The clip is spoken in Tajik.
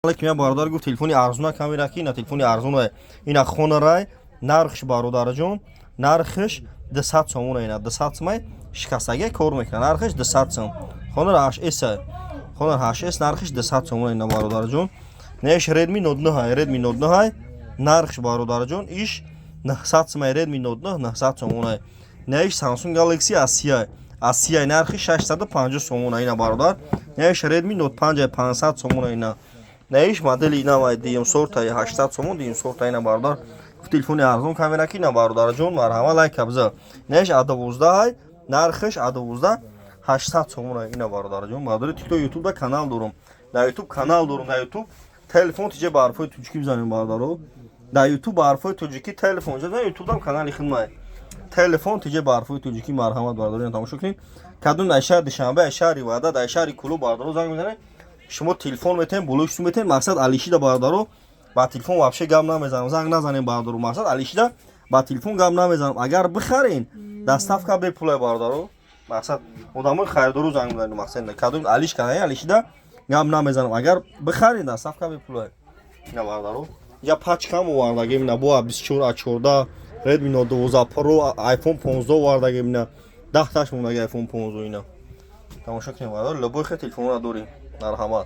Алайкум, я бародар гуфт телефони арзуна камера ки на телефони арзуна ина хонарай нархш бародарҷон нархш 200 сомона ина 200 сомай шикастаге кор мекунад нархш 200 сом хонар 8s хонар 8s нархш 200 сомона ина бародарҷон неш Redmi Note 9 Redmi Note 9 нархш бародарҷон иш 900 сомай Redmi Note 9 900 сомона неш Samsung Galaxy A7 нархи 650 сомона ина бародар неш Redmi Note 5 500 сомона ина Neyiş modeli ina var diyeyim sortayı 80 somun diyeyim sortayı ina bardar. Bu telefonu arzun kamera ki ina bardar John marhama like kabza. Neyiş adı vuzda hay narxış adı vuzda 80 somun ina bardar John bardar. TikTok YouTube'da kanal durum. Da YouTube kanal durum da YouTube. Telefon tice barfoy tücki bizanin bardar o. Da YouTube barfoy tücki telefonca da YouTube'dan kanal yıkılmay. Telefon tice barfoy tücki marhama bardar. Yani tamam şükrin. Kadın aşağı dışarı aşağı rivada da aşağı kulu bardar o zaman bizane. شما تلفن میتین بلوش میتین مقصد علیشی دا باردارو با تلفن واپشه گام نمیزنم زنگ نزنین باردارو مقصد علیشی دا با تلفن گام نمیزنم اگر بخرین دستافکا به پول باردارو مقصد ادامه خریدارو زنگ میزنم مقصد نه کدوم علیش کنه علیشی دا گام نمیزنم اگر بخرین دستافکا به پول نه باردارو یا پاچکام واردگیم نه بو 24 14 Redmi Note 12 Pro iPhone 15 واردگیم نه 10 تاش مونده iPhone 15 اینا تماشا کنیم باردار لبوی خیلی تلفن را داریم مرحمت